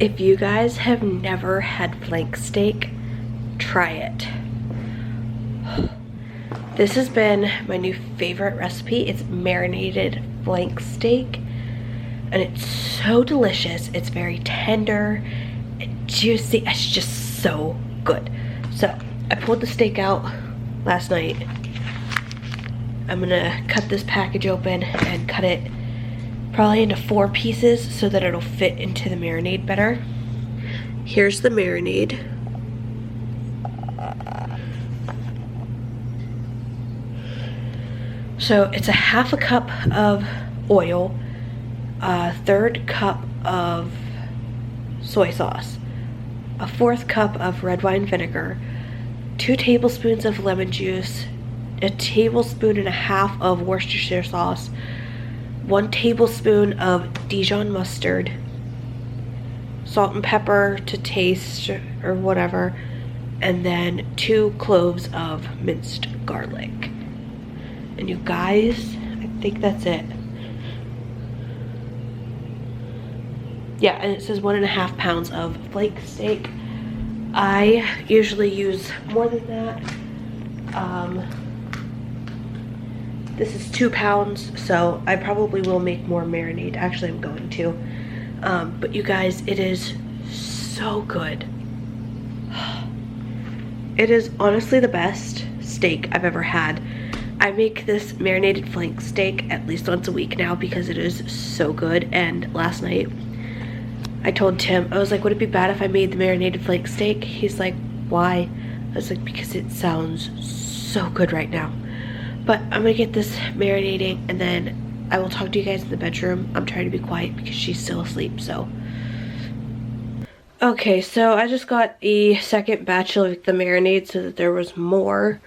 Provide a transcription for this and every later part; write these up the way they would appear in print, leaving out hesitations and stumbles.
If you guys have never had flank steak, try it. This has been my new favorite recipe. It's marinated flank steak, and it's so delicious. It's very tender and juicy. It's just so good. So I pulled the steak out last night. I'm gonna cut this package open and cut it probably into 4 pieces so that it'll fit into the marinade better. Here's the marinade. So it's a 1/2 cup of oil, a 1/3 cup of soy sauce, a 1/4 cup of red wine vinegar, 2 tablespoons of lemon juice, a 1.5 tablespoons of Worcestershire sauce, 1 tablespoon of Dijon mustard, salt and pepper to taste or whatever, and then 2 cloves of minced garlic. And you guys, I think that's it. Yeah, and it says 1.5 pounds of flank steak. I usually use more than that. This is 2 pounds, so I probably will make more marinade. Actually, I'm going to. But you guys, it is so good. It is honestly the best steak I've ever had. I make this marinated flank steak at least once a week now because it is so good. And last night, I told Tim, I was like, would it be bad if I made the marinated flank steak? He's like, why? I was like, because it sounds so good right now. But I'm gonna get this marinating and then I will talk to you guys in the bedroom. I'm trying to be quiet because she's still asleep, so. Okay, so I just got a second batch of the marinade so that there was more.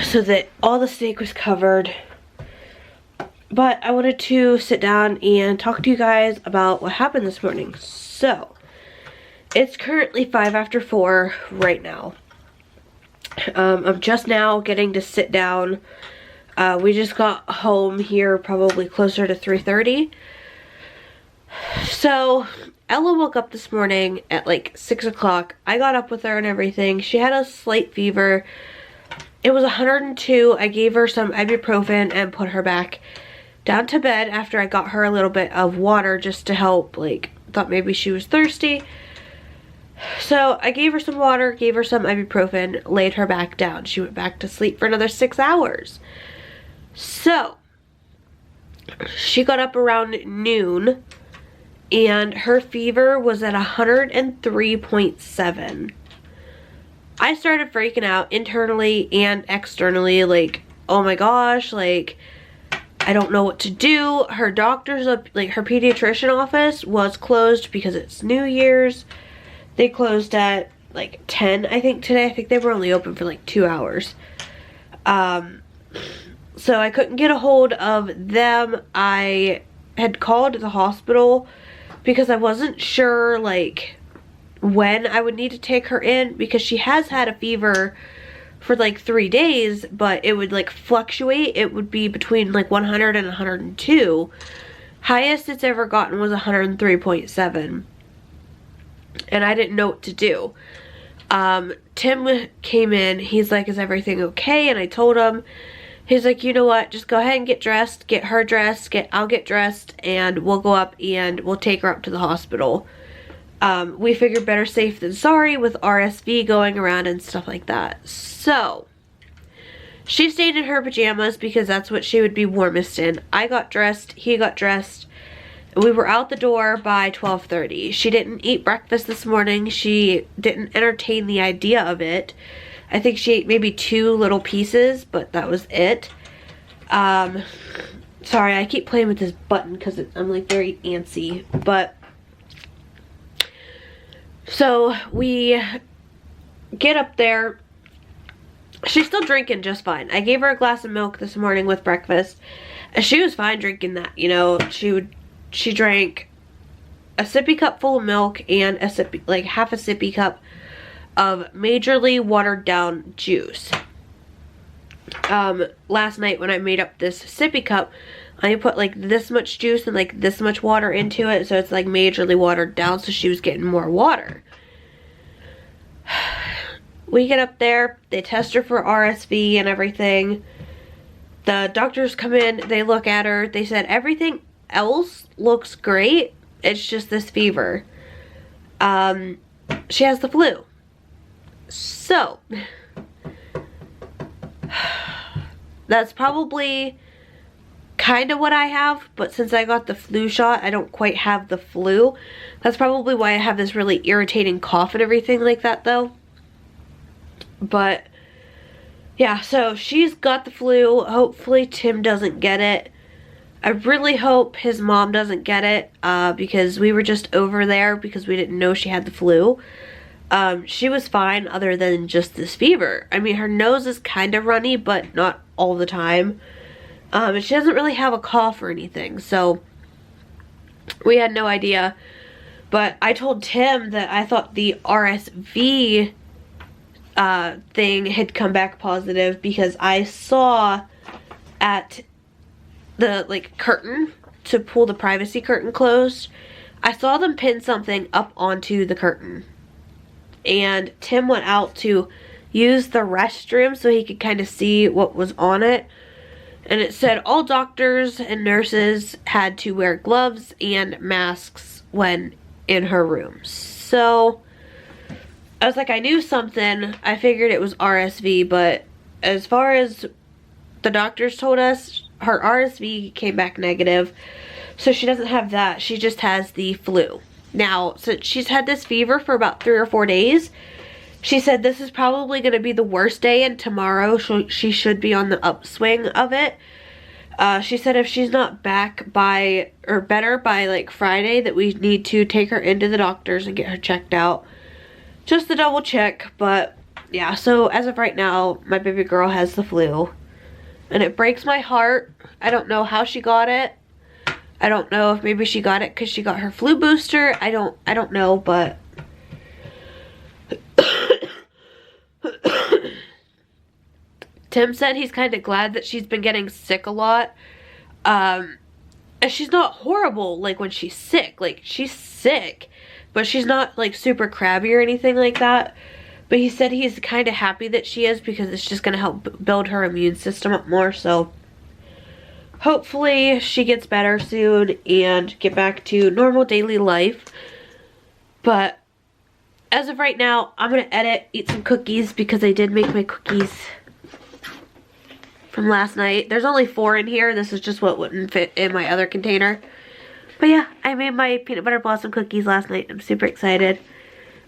So that all the steak was covered. But I wanted to sit down and talk to you guys about what happened this morning. So, it's currently 5 after 4 right now. I'm just now getting to sit down. We just got home here probably closer to 3:30. So, Ella woke up this morning at like 6 o'clock. I got up with her and everything. She had a slight fever. It was 102. I gave her some ibuprofen and put her back down to bed after I got her a little bit of water just to help, like, thought maybe she was thirsty. So I gave her some water, gave her some ibuprofen, laid her back down. She went back to sleep for another 6 hours. So she got up around noon and her fever was at 103.7. I started freaking out internally and externally, like, oh my gosh, like, I don't know what to do. Her doctor's, like, her pediatrician office was closed because it's New Year's. They closed at like 10, I think, today. I think they were only open for like 2 hours. So I couldn't get a hold of them. I had called the hospital because I wasn't sure, like, when I would need to take her in because she has had a fever for like 3 days, but it would like fluctuate. It would be between like 100 and 102. Highest it's ever gotten was 103.7. And I didn't know what to do. Tim came in. He's like, is everything okay? And I told him. He's like, you know what? Just go ahead and get dressed. Get her dressed. I'll get dressed. And we'll go up and we'll take her up to the hospital. We figured better safe than sorry with RSV going around and stuff like that. So, she stayed in her pajamas because that's what she would be warmest in. I got dressed. He got dressed. We were out the door by 12:30. She didn't eat breakfast this morning. She didn't entertain the idea of it. I think she ate maybe 2 little pieces, but that was it. Sorry, I keep playing with this button because I'm like very antsy. But, so we get up there. She's still drinking just fine. I gave her a glass of milk this morning with breakfast. And she was fine drinking that, you know. She drank a sippy cup full of milk and a sippy, like half a sippy cup of majorly watered down juice. Last night when I made up this sippy cup, I put like this much juice and like this much water into it, so it's like majorly watered down, so she was getting more water. We get up there, they test her for RSV and everything. The doctors come in, they look at her, they said everything else looks great, it's just this fever. She has the flu. So, that's probably kind of what I have, but since I got the flu shot, I don't quite have the flu. That's probably why I have this really irritating cough and everything like that though. But yeah, so she's got the flu. Hopefully Tim doesn't get it. I really hope his mom doesn't get it because we were just over there because we didn't know she had the flu. She was fine other than just this fever. I mean, her nose is kind of runny, but not all the time. And she doesn't really have a cough or anything, so we had no idea. But I told Tim that I thought the RSV thing had come back positive because I saw at the like curtain to pull the privacy curtain closed, I saw them pin something up onto the curtain. And Tim went out to use the restroom so he could kind of see what was on it. And it said all doctors and nurses had to wear gloves and masks when in her room. So I was like, I knew something. I figured it was RSV, but as far as the doctors told us, her RSV came back negative. So she doesn't have that. She just has the flu. Now, since she's had this fever for about 3 or 4 days, she said this is probably going to be the worst day, and tomorrow she should be on the upswing of it. She said if she's not back by, or better by like Friday, that we need to take her into the doctor's and get her checked out. Just to double check, but yeah, so as of right now, my baby girl has the flu. And it breaks my heart. I don't know how she got it. I don't know if maybe she got it because she got her flu booster. I don't know, but Tim said he's kind of glad that she's been getting sick a lot. And she's not horrible like when she's sick. Like, she's sick, but she's not like super crabby or anything like that. But he said he's kind of happy that she is because it's just going to help build her immune system up more. So hopefully she gets better soon and get back to normal daily life. But as of right now, I'm going to edit, eat some cookies because I did make my cookies from last night. There's only 4 in here. This is just what wouldn't fit in my other container. But yeah, I made my peanut butter blossom cookies last night. I'm super excited.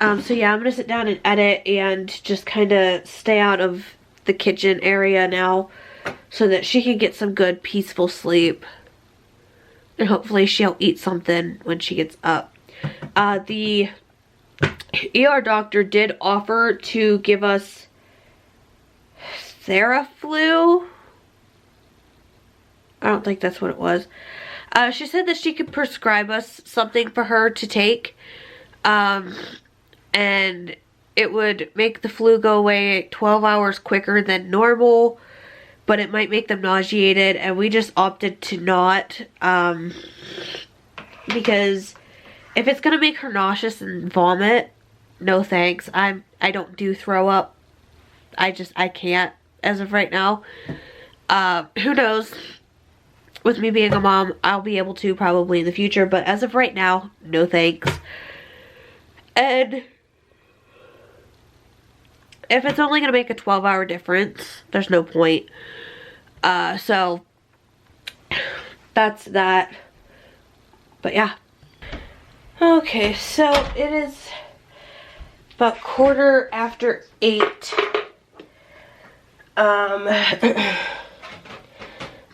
So yeah, I'm going to sit down and edit and just kind of stay out of the kitchen area now so that she can get some good peaceful sleep. And hopefully she'll eat something when she gets up. The ER doctor did offer to give us Theraflu. I don't think that's what it was. She said that she could prescribe us something for her to take. And it would make the flu go away 12 hours quicker than normal. But it might make them nauseated. And we just opted to not. Because if it's going to make her nauseous and vomit, no thanks. I don't do throw up. I can't as of right now. Who knows? With me being a mom, I'll be able to probably in the future. But as of right now, no thanks. And if it's only going to make a 12-hour difference, there's no point. So that's that. But yeah. Okay, so it is about 8:15.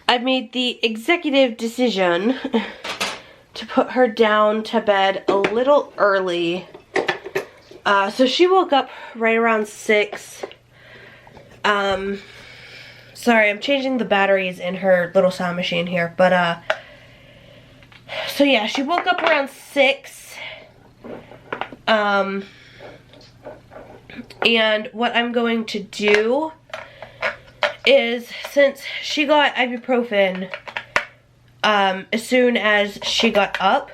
I made the executive decision to put her down to bed a little early. So she woke up right around 6. Sorry, I'm changing the batteries in her little sound machine here. But, so yeah, she woke up around 6. And what I'm going to do is, since she got ibuprofen as soon as she got up.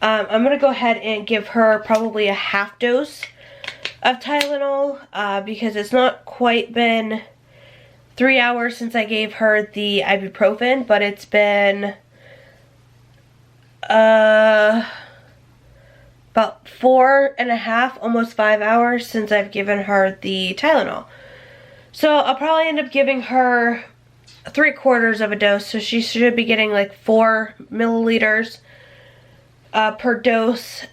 I'm gonna go ahead and give her probably a half dose of Tylenol because it's not quite been 3 hours since I gave her the ibuprofen, but it's been about 4.5, almost 5 hours since I've given her the Tylenol. So I'll probably end up giving her 3/4 of a dose, so she should be getting like 4 milliliters per dose,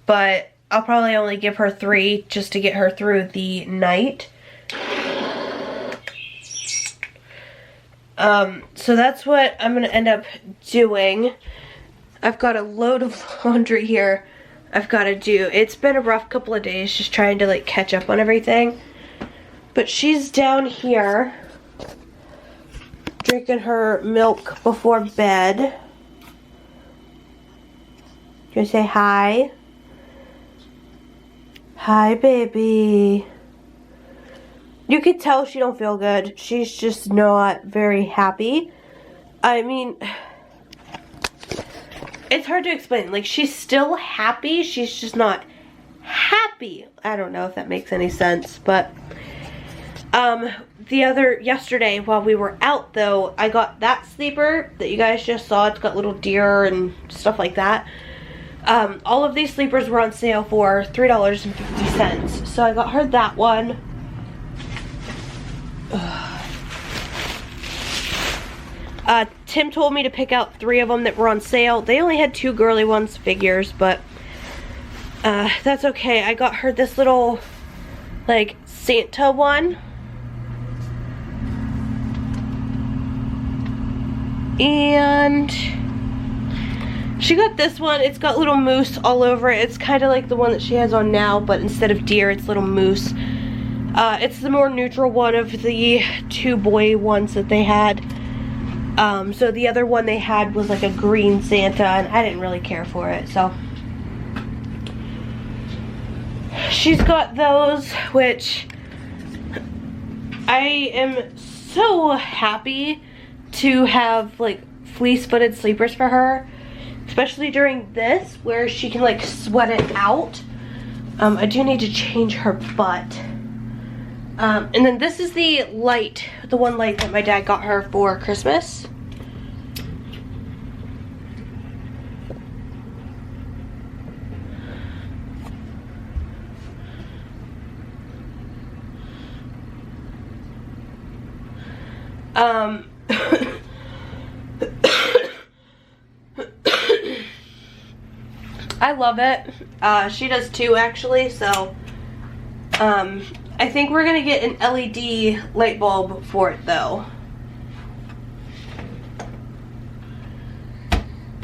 but I'll probably only give her 3 just to get her through the night. So that's what I'm gonna end up doing. I've got a load of laundry here I've got to do. It's been a rough couple of days just trying to like catch up on everything. But she's down here drinking her milk before bed. Can you say hi? Hi, baby. You could tell she don't feel good. She's just not very happy. I mean, it's hard to explain. Like, she's still happy. She's just not happy. I don't know if that makes any sense. But, yesterday while we were out though, I got that sleeper that you guys just saw. It's got little deer and stuff like that. All of these sleepers were on sale for $3.50. So I got her that one. Tim told me to pick out 3 of them that were on sale. They only had 2 girly ones figures, but that's okay. I got her this little like Santa one. And she got this one. It's got little moose all over it. It's kind of like the one that she has on now, but instead of deer, it's little moose. It's the more neutral one of the 2 boy ones that they had. So the other one they had was like a green Santa, and I didn't really care for it, so. She's got those, which I am so happy to have like fleece-footed sleepers for her, especially during this where she can like sweat it out. I do need to change her butt. And then this is the light, the one light that my dad got her for Christmas. I love it. She does too, actually, so I think we're gonna get an LED light bulb for it though.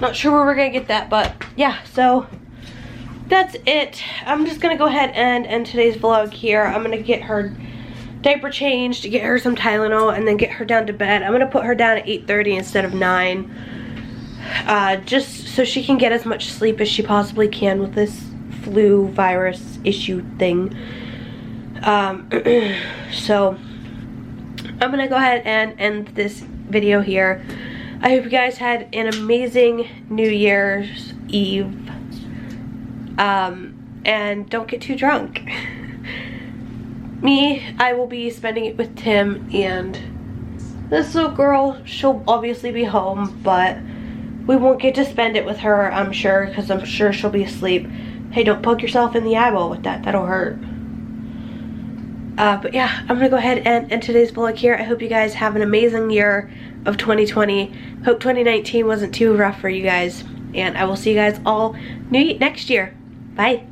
Not sure where we're gonna get that, but yeah, so that's it. I'm just gonna go ahead and end today's vlog here. I'm gonna get her diaper changed, get her some Tylenol, and then get her down to bed. I'm gonna put her down at 8:30 instead of 9. Just so she can get as much sleep as she possibly can with this flu virus issue thing. So I'm gonna go ahead and end this video here. I hope you guys had an amazing New Year's Eve. And don't get too drunk. Me, I will be spending it with Tim, and this little girl, she'll obviously be home, but we won't get to spend it with her, I'm sure, because I'm sure she'll be asleep. Hey, don't poke yourself in the eyeball with that. That'll hurt. But yeah, I'm gonna go ahead and end today's vlog here. I hope you guys have an amazing year of 2020. Hope 2019 wasn't too rough for you guys. And I will see you guys all next year. Bye.